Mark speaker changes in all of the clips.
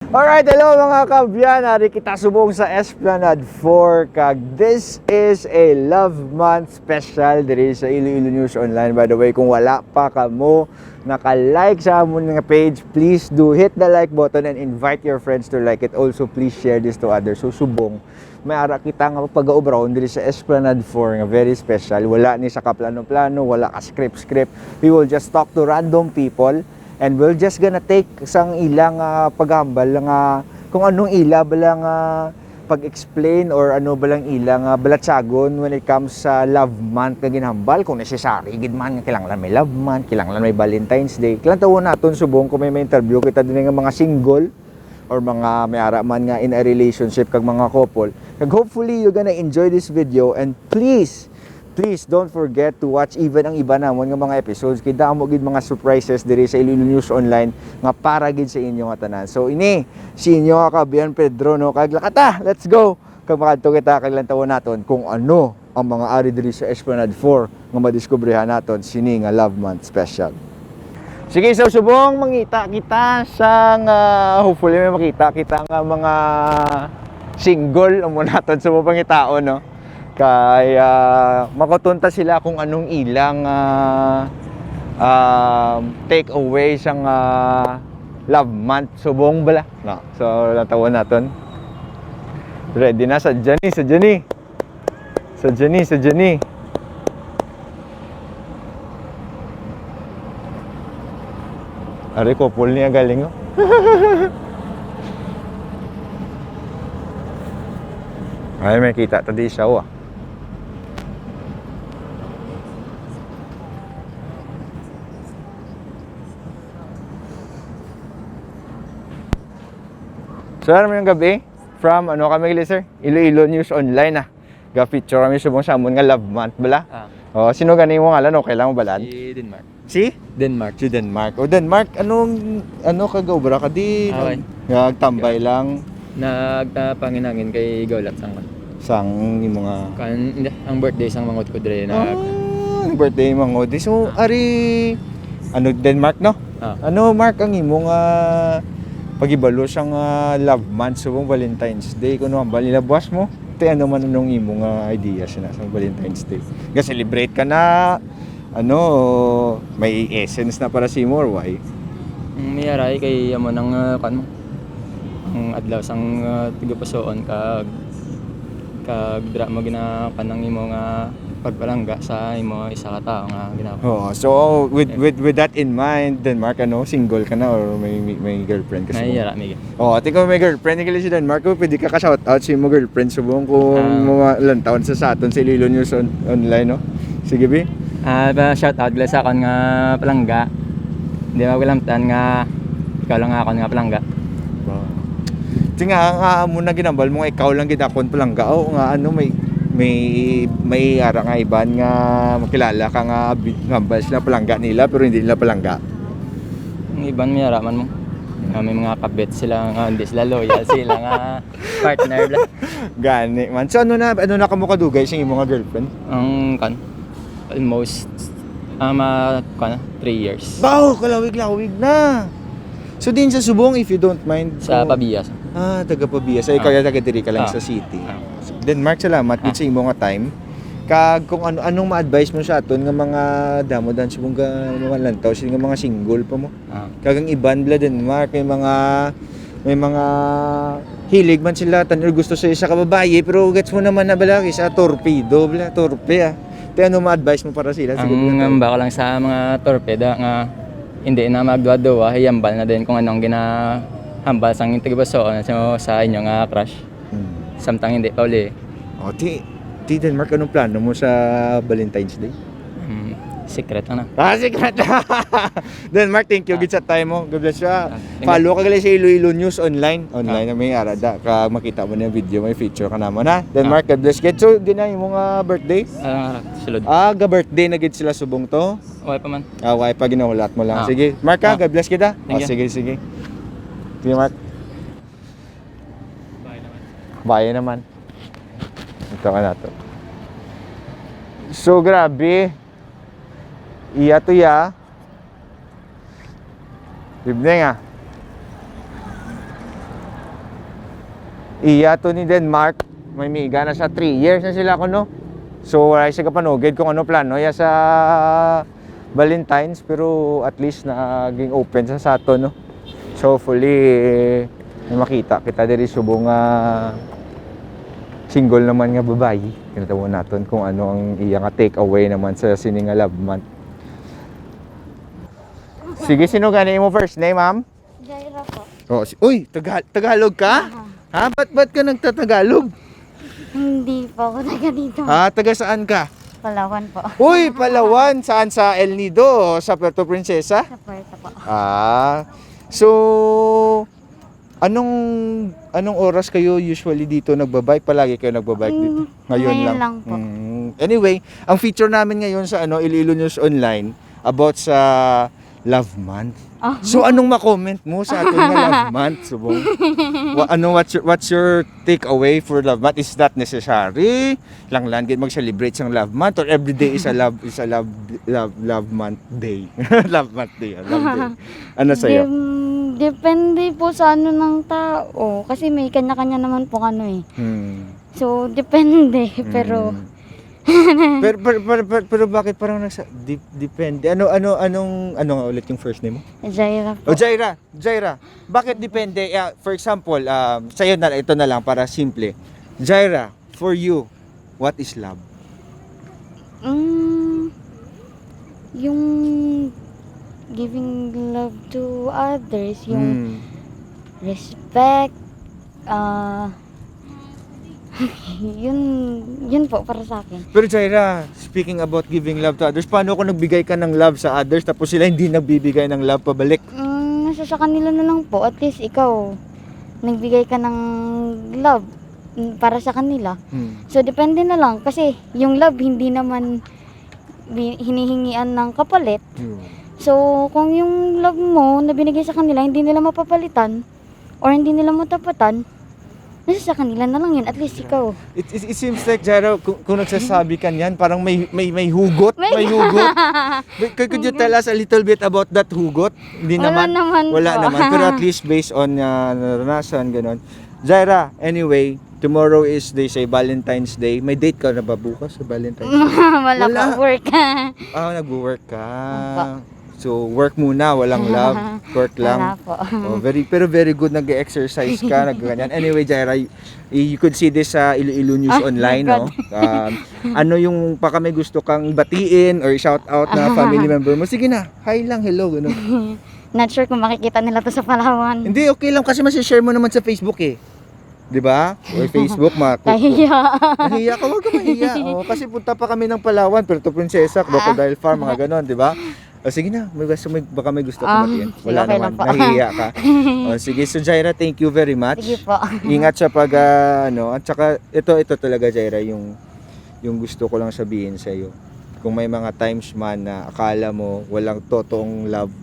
Speaker 1: Alright, hello mga kabyan. Hari kita subong sa Esplanade 4 kag this is a Love Month special diri sa Iloilo News Online. By the way, kung wala pa kamo naka-like sa amon nga page, please do hit the like button and invite your friends to like it. Also, please share this to others. So subong may ara kita nga pag-aubrawon diri sa Esplanade 4 nga very special. Wala ni sa kaplano-plano, wala ka script. We will just talk to random people. And we're just gonna take sang ilang paghambal nga kung anong ila balang pag-explain or ano balang ilang balatsagon when it comes sa love month nga ginhambal. Kung necessary gid man nga kinahanglan may love month, kinahanglan may Valentine's Day. Kailan tawo naton subong kung may interview kita din nga mga single or mga may ara man nga in a relationship kag mga couple. Kag hopefully you're gonna enjoy this video and please don't forget to watch even ang iba namon nga mga episodes kay damo gid mga surprises diri sa Iloilo News Online nga para gid sa inyo nga tanan. So ini si inyo ka Bian Pedro no kag lakata. Let's go. Kag makadto kita kag lantawon naton kung ano ang mga ari diri sa Esplanade 4 nga madiskobrehan naton sini nga Love Month special. Sige, so subong mangita kita sa hopefully may makita kita nga mga single amo naton sa pangitaon no. Kaya makutunta sila kung anong ilang take away sa love month subong bala no. So natawan naton ready na sa Jenny ari couple niya galing oh. Ay may kita tadi siya oh. Sir, mayong gabi from ano kami gali sir? Iloilo News Online Ga-feature kami subong sa amon nga love month bala. Oh, sino gani mo ngalan okay lang mo balad?
Speaker 2: Si Denmark.
Speaker 1: Si Denmark. O Denmark, ano kagaw bra kadi?
Speaker 2: Okay.
Speaker 1: Nagtambay lang
Speaker 2: Nagtapanginangin kay Gaulat sang
Speaker 1: sang imo nga
Speaker 2: hindi, ang birthday sang mangot ko dire na
Speaker 1: birthday mangod. So ari ano Denmark no? Ano Mark ang imo nga pagibalo sang love month subong Valentine's Day kuno ang balilabwas mo te ano man anong imo nga idea sa Valentine's Day ga celebrate ka na ano may essence na para si mo or why
Speaker 2: may aray kay amo nang kan mo ang adlaw sang tigapasoon kag dra mo ginapan nang imo nga pagpalangga sa imo isa ka tao nga ginapa.
Speaker 1: Oh, so with that in mind, Denmark ano, single ka na or may girlfriend ka?
Speaker 2: Nayara mi.
Speaker 1: Oh, ati ko may girlfriend ni si Denmark, pwede ka shout out sa imo girlfriend subong kung mga ilang taon sa aton sa Iloilo News Online no. Sige bi.
Speaker 2: Shout out gila sa akon nga palangga. Di ba wilamtan nga ikaw lang akon nga palangga.
Speaker 1: Tinga nga mo na ginambal mo nga ikaw lang gid akon palangga o nga ano may ara nga iban nga makilala ka nga ngambal sila palangga nila pero hindi nila palangga.
Speaker 2: Ang iban may ara man mo. May mga kabet sila nga hindi sila loyal sila nga partner la.
Speaker 1: Gani man. So ano na kamo kadugay sa imong girlfriend?
Speaker 2: Ang kan almost 3 years.
Speaker 1: Bao kalawig-lawig na. So din sa subong if you don't mind
Speaker 2: Sa Pabiyas.
Speaker 1: Taga Pabiyas. Ay kaya taga diri ka lang sa city. Denmark, salamat gid sa imo nga time. Kag kung anong ma-advise mo sa aton nga mga damo dan subong nga mga lantaw sila nga mga single pa mo. Kag ang iban bla Denmark may mga hilig man sila tanor gusto sa isa ka babae pero gets mo naman na bala isa torpedo bla torpe Te ano ma-advise mo para sila
Speaker 2: siguro? Ang baka lang sa mga torpeda nga hindi na magduwa-duwa, hiyambal na din kung anong ginahambal sang tigabasoon sa inyo nga crush. Samtang hindi pa uli.
Speaker 1: O, ti Denmark, anong plano mo sa Valentine's Day?
Speaker 2: Secret na.
Speaker 1: Secret na! Denmark, thank you gid sa time mo. God bless you. Follow ka gali sa Iloilo News Online. Online na may arada. Ka makita mo na yung video, may feature ka naman ha. Denmark, God bless. So, di na yung mga birthday?
Speaker 2: Sulod.
Speaker 1: Ga-birthday na gid sila subong to?
Speaker 2: Okay pa man.
Speaker 1: Okay pa, ginahulat mo lang. Sige, Mark God bless kita. Sige. Sige, Mark. Bye naman. Ito ka na to. So, grabe. Iya to ya. Evening iya to ni Denmark. May miga na sa 3 years na sila ko no. So wala siya kapanugid kung ano plano ya sa Valentine's, pero at least naging open sa ato no. So hopefully may makita kita diri subong nga single naman nga babayi. Kinatabo naton kung ano ang iya nga take away naman sa sini nga love month. Sige, sino gani mo first name, ma'am?
Speaker 3: Jaira po.
Speaker 1: Oh, uy, Tagalog ka? Ha? Ba't ka nagtatagalog?
Speaker 3: Hindi po ako taga dito.
Speaker 1: Ha? Taga saan ka?
Speaker 3: Palawan po.
Speaker 1: Uy, Palawan. Saan? Sa El Nido o sa Puerto Princesa?
Speaker 3: Sa Puerto po.
Speaker 1: So, anong oras kayo usually dito nagbabike? Palagi kayo nagbabike dito? Ngayon lang
Speaker 3: po.
Speaker 1: Anyway, ang feature namin ngayon sa Iloilo News Online about sa Love Month.
Speaker 3: Oh.
Speaker 1: So anong ma-comment mo sa ating nga Love Month, Subong? What's your takeaway for Love Month? Is that necessary? Lang gid mag-celebrate sang Love Month or every day is a love month day. Love month day, love day. Ano sa'yo?
Speaker 3: Depende po sa ano ng tao. Kasi may kanya-kanya naman po So, depende. Pero,
Speaker 1: pero bakit parang depende? Anong nga ulit yung first name mo?
Speaker 3: Jaira po.
Speaker 1: Oh, Jaira. Bakit depende? For example, sa'yo na ito na lang para simple. Jaira, for you, what is love?
Speaker 3: Yung giving love to others, yung respect, yun po para sa akin.
Speaker 1: Pero Jaira, speaking about giving love to others, paano kung nagbigay ka ng love sa others tapos sila hindi nagbibigay ng love pabalik?
Speaker 3: Nasa sa kanila na lang po. At least ikaw, nagbigay ka ng love para sa kanila. So, depende na lang. Kasi yung love, hindi naman hinihingian ng kapalit. So, kung yung love mo na binigay sa kanila, hindi nila mapapalitan or hindi nila matapatan, nasa sa kanila na lang yun. At least ikaw.
Speaker 1: It seems like, Jaira, kung nagsasabi ka niyan, parang may hugot. May hugot. Could you tell us a little bit about that hugot? Hindi
Speaker 3: Wala naman
Speaker 1: Wala
Speaker 3: po.
Speaker 1: naman. Pero at least based on naranasan, gano'n. Jaira, anyway, tomorrow is, they say, Valentine's Day. May date ka na ba bukas sa Valentine's Day?
Speaker 3: Wala po, work.
Speaker 1: Nag-work ka.
Speaker 3: Opo.
Speaker 1: So, work muna, walang love. Work lang.
Speaker 3: Wala po.
Speaker 1: Pero very good, nag-exercise ka, nagganyan. Anyway, Jaira, you could see this sa Iloilo News Online, no? Ano yung baka may gusto kang batiin or shout out na family member mo? Sige na, hi lang, hello, gano'n.
Speaker 3: Not sure kung makikita nila to sa Palawan.
Speaker 1: Hindi, okay lang kasi masishare mo naman sa Facebook eh. 'Di ba? Or Facebook,
Speaker 3: Kahiya.
Speaker 1: Nahiya ka, wag ka mahiya. Kasi punta pa kami ng Palawan, Puerto Princesa, Crocodile Farm, mga gano'n, 'di ba? Sige na, baka may gusto ka batiin. Wala
Speaker 3: okay
Speaker 1: naman,
Speaker 3: lang po.
Speaker 1: nahihiya ka. Sige, so Jaira, thank you very much.
Speaker 3: Sige po.
Speaker 1: Ingat sa pag, at saka, ito talaga, Jaira, yung gusto ko lang sabihin sa iyo. Kung may mga times man na akala mo walang totoong love,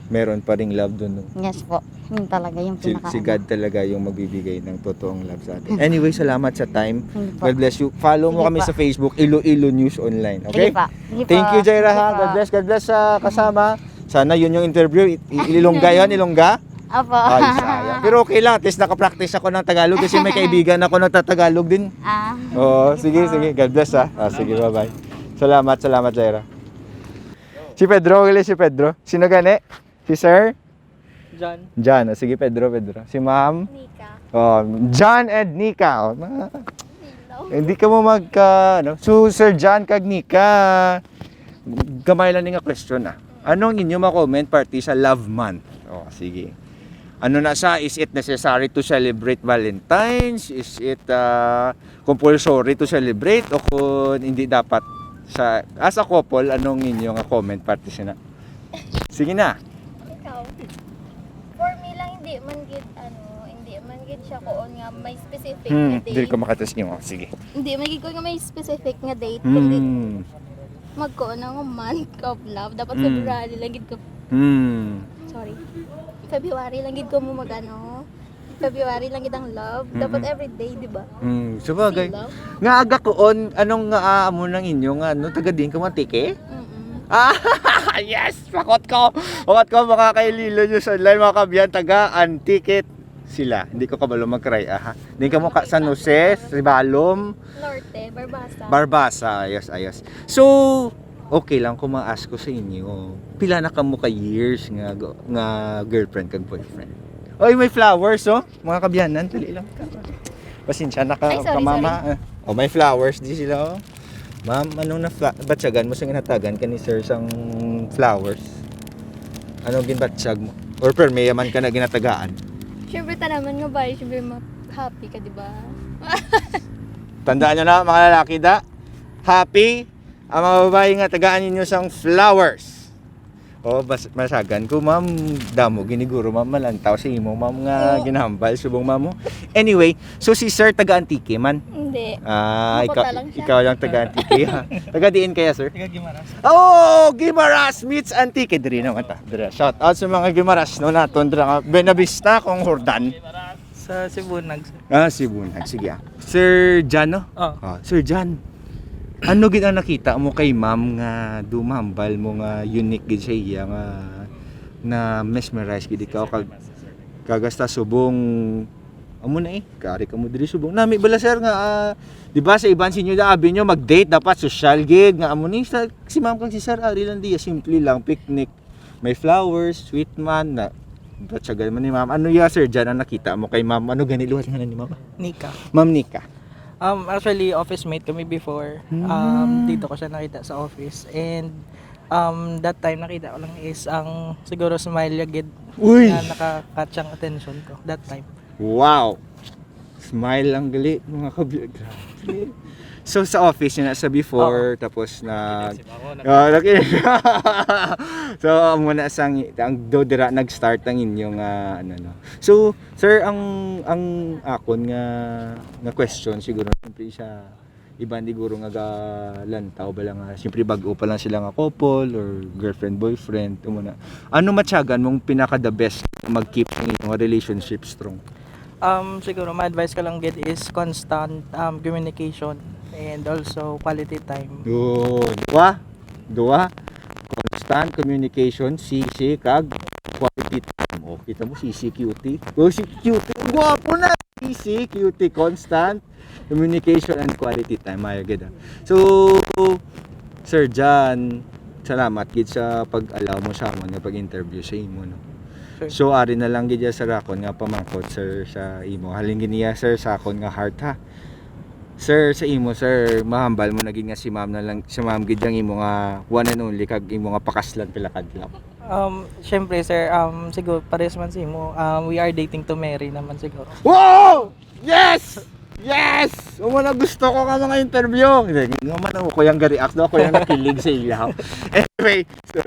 Speaker 1: meron pa ring love dun. No?
Speaker 3: Yes po. Yun talaga yung pinaka.
Speaker 1: Si God talaga yung magbibigay ng totoong love sa atin. Anyway, salamat sa time.
Speaker 3: Sige po.
Speaker 1: God bless you. Follow mo
Speaker 3: Sige
Speaker 1: kami
Speaker 3: po.
Speaker 1: sa Facebook, Iloilo News Online. Okay?
Speaker 3: Sige po. Sige po.
Speaker 1: Thank you, Jaira,
Speaker 3: Sige
Speaker 1: ha.
Speaker 3: po.
Speaker 1: God bless sa kasama. Sana yun yung interview. Ilongga yun, Ilongga?
Speaker 3: Apo.
Speaker 1: Ay, sayang. Pero okay lang, at least nakapractice ako ng Tagalog kasi may kaibigan ako nagtatagalog din. Sige. God bless, ha. Sige, bye-bye. Salamat, Jaira. Si Pedro, si Pedro. Sino gani? Si Sir? John. Sige, Pedro. Si Ma'am?
Speaker 3: Nika.
Speaker 1: John and Nika. Hindi ka mo So, Sir John kag Nika, gamay lang nga question Anong inyo ma-comment party sa Love Month? Sige. Ano na sa, is it necessary to celebrate Valentine's? Is it compulsory to celebrate? O kung hindi dapat as a couple, anong inyo nga comment party sina? Sige na.
Speaker 4: Ikaw, for me lang hindi man gid siya koon nga may specific nga
Speaker 1: Hindi
Speaker 4: date.
Speaker 1: ko makatas niyo. Sige.
Speaker 4: Hindi man gid ko nga may specific nga date kundi
Speaker 1: Hmm.
Speaker 4: magkoon nga month of love. Dapat
Speaker 1: Mm.
Speaker 4: February lang gid ko.
Speaker 1: Hmm.
Speaker 4: Sorry. February lang gid ko mo February lang gid ang love. Dapat everyday, di ba?
Speaker 1: Sabagay.
Speaker 4: See love?
Speaker 1: Nga aga koon, anong nga amo ng inyo nga taga din ka matike? Yes! Pakot ko mga kaililo nyo sa online, mga kabiyan, taga Antiket Sila, hindi ko kabalo mag-cry ha. Hindi ka mo ka San Jose, Ribalom,
Speaker 4: Norte, Barbasa.
Speaker 1: Barbasa, ayos. So, okay lang kung ma-ask ko sa inyo, pila na ka mo ka years nga girlfriend kag boyfriend? Oy, may flowers oh, mga kabyanan, dali lang ka. Pasensya na ka,
Speaker 4: Ay, sorry,
Speaker 1: mama. Oh, may flowers di sila oh. Ma'am, anong batsagan mo sa ginatagan ka ni sir sang flowers? Anong ginbatsyag mo? Or per may yaman ka na ginatagaan?
Speaker 4: Siyempre tanaman nga ba, siyempre happy ka, di ba?
Speaker 1: Tandaan nyo na mga lalaki da, happy ang mga babae nga tagaan ninyo sang flowers. O masagan ko ma'am, damo giniguro ma'am malantaw sa imo ma'am nga
Speaker 4: Oo.
Speaker 1: ginahambal subong ma'am mo. Anyway, so si sir taga-Antique man.
Speaker 4: Hindi.
Speaker 1: Ikaw,
Speaker 4: Makota lang siya.
Speaker 1: ikaw lang taga-Antique ha. Taga diin kaya sir?
Speaker 2: Taga Gimaras.
Speaker 1: Oh, Gimaras meets Antique diri naman ta. Diri. Shout out sa mga Gimaras no naton dira nga Benavista kung Hordan.
Speaker 2: Sa Cebu nags.
Speaker 1: Sibunag. Sige ah. Sir Jan no? Sir Jan. Ano gid ang nakita mo kay ma'am nga dumambal mo nga unique gid siya iya nga na mesmerize gid ikaw kagasta subong amo na kari ka mo diri subong nami bala sir nga di ba sa iban sinyo da abi nyo mag-date dapat social gid nga amo ni si ma'am kag si sir ari lang diya simple lang picnic may flowers sweet man na batsagan man ni ma'am ano ya sir Jan ang nakita mo kay ma'am ano gani luwas nga ni ma'am
Speaker 5: Nika.
Speaker 1: ma'am Nika.
Speaker 5: Actually, office mate kami before. Dito ko siya nakita sa office. And that time nakita ko lang is ang siguro smile agad
Speaker 1: Uy!
Speaker 5: na nakakatch ang attention ko that time.
Speaker 1: Wow! Smile lang gali mga kabiyag. So sa office yun na sa before tapos na so muna sang ang do dira nag-start ang inyong ano no. So sir ang akon nga question siguro siyempre siya iba hindi guro nga lantaw ba lang siyempre bag-o pa lang sila nga couple or girlfriend boyfriend muna. Ano matyagan mong pinaka the best mag-keep ng inyong relationship strong?
Speaker 5: Siguro my advice ko lang gid is constant communication and also quality time. Dua. Constant communication, CC kag quality time. Oh, kita mo CC cutie. Oh, si cutie. Guwapo na. CC cutie, constant communication and quality time. Ay gid. So, Sir Jan, salamat gid sa pag-allow mo sa amon nga pag-interview sa imo no. So ari na lang gid sa rakon nga pamangkot sir sa imo. Halin giniya sir sa akon nga heart ha. Sir sa imo sir, mahambal mo naging nga si ma'am na lang si ma'am gid ang imo nga one and only kag imo nga pakaslan pila kadlaw. Syempre sir, siguro pares man sa imo. We are dating to marry naman siguro.
Speaker 1: Wow! Yes! Yes! Umo na gusto ko ka mga interview. Hindi naman ako yung ga-react ako yung nakilig sa ilaw. Anyway, so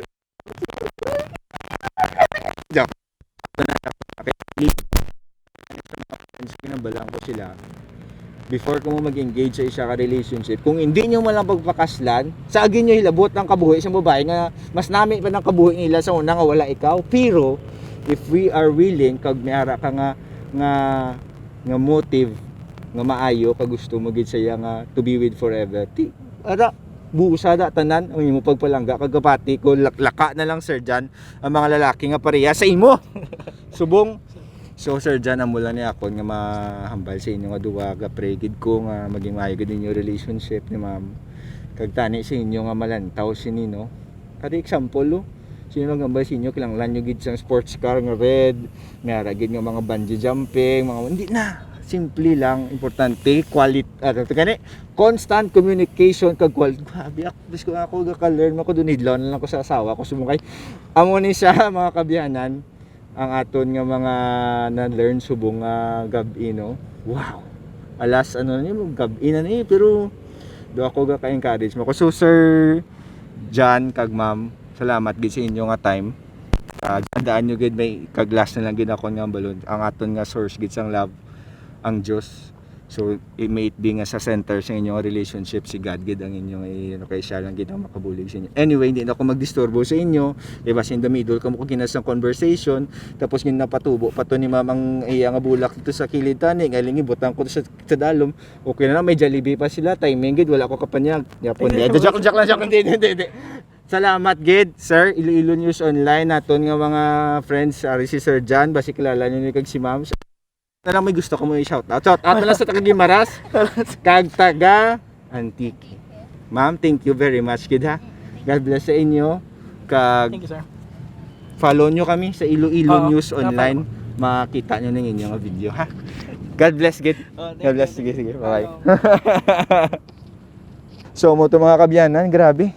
Speaker 1: joke. Pinabalaan ko sila before ko mo mag-engage sa isa ka relationship, kung hindi nyo malang pagpakaslan, sa agin nyo hilabot ng kabuhi sa babae nga mas nami pa ng kabuhi nila sa una nga wala ikaw. Pero if we are willing kag miara ka nga motive nga maayo ka gusto mo gid saya nga to be with forever. Ara buusada tanan ang imo pagpalangga kagapati ko laka na lang sir Jan ang mga lalaki nga pareha sa imo. Subong. So sir Jan amula ni ako nga mahambal sa inyo nga duwa ga pray gid ko nga maging maayo gid ninyo relationship ni ma'am. Kag tani sa inyo nga malantaw sinino. Kadi example lo. Sino lang gambay sa inyo kinahanglan nyo gid sang sports car nga red, mayara gid nga mga bungee jumping, mga hindi na. Simple lang, importante quality kani constant communication kag quality. Grabe ako ga-learn ko dun idlaw na lang ko sa asawa ko sumukay. Amo ni siya mga kabiyanan ang aton nga mga na-learn subong gabi no. Wow. Alas ano ni mo gabi na ni pero do ako ga ka-encourage mo ko. So sir Jan kag ma'am, salamat gid sa inyo nga time. Gandaan nyo gid may kag last na lang gid ako nga balon. Ang aton nga source gid sang love ang Diyos. So it may it be nga sa center sa inyong relationship si God gid ang inyong kay siya lang gid ang makabulig sa inyo. Anyway, hindi na ako magdisturbo sa inyo. Diba in the middle kamo ko kinasang conversation tapos gin napatubo pa to ni ma'am ang iya nga bulak dito sa kilid tani ngalingi butang ko sa dalom. Okay na may Jollibee pa sila. Timing gid wala ko kapanyag. Yapon di. Joke lang hindi. Salamat gid sir Iloilo News Online naton nga mga friends ari si Sir Jan basi kilala niyo ni kag si ma'am. Na lang may gusto ko mo i-shout out. Shout out na lang sa taga Gimaras. Kag taga Antique. Ma'am, thank you very much, kid ha. God bless sa inyo. Kag
Speaker 5: Thank you, sir.
Speaker 1: follow nyo kami sa Iloilo
Speaker 5: Oo,
Speaker 1: News Online. Makita nyo ng inyong video ha. God bless, kid. God bless. Sige, sige. Bye. So mo to mga kabyanan, grabe.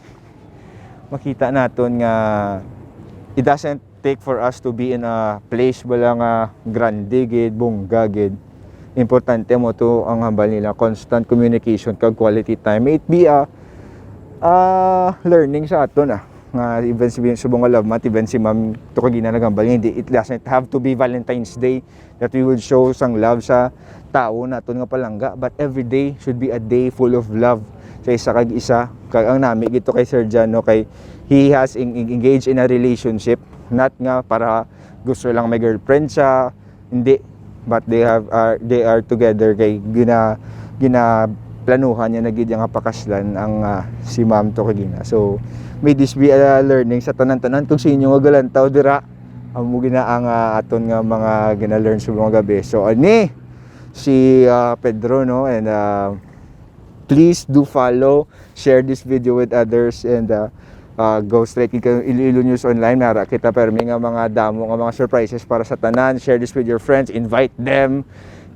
Speaker 1: Makita naton nga it doesn't take for us to be in a place wala nga grande gid, bongga gid. Importante mo to ang hambal nila, constant communication kag quality time. It be a learning sa aton nga even si subong nga love month, even si Ma'am Tukagina nagambal hindi it doesn't have to be Valentine's Day that we would show sang love sa tao naton nga palangga, but every day should be a day full of love sa isa kag isa. Kag ang nami gito kay Sir Jano kay he has engaged in a relationship, not nga para gusto lang may girlfriend siya, hindi, but they are together kay planuhan niya na gid nga pakaslan ang si Ma'am Tukagina. So may this be a learning sa tanan-tanan kung sinyo nga galantaw dira amo ginaang aton nga mga gina-learn sa mga gabi. So ani si Pedro no, and please do follow, share this video with others, and go straight kay Iloilo News Online. Nara kita permi nga mga damo nga mga surprises para sa tanan. Share this with your friends, invite them.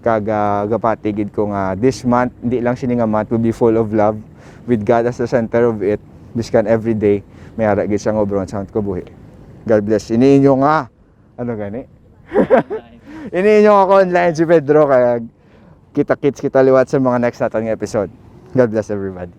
Speaker 1: Kag gapatigid ko nga this month, hindi lang sini nga month, will be full of love with God as the center of it. This can every day may ara gid sang obron sound ko buhi. God bless. Iniinyo nga ano gani? Iniinyo ako online si Pedro kaya kita-kits kita liwat sa mga next natin nga episode. God bless everybody.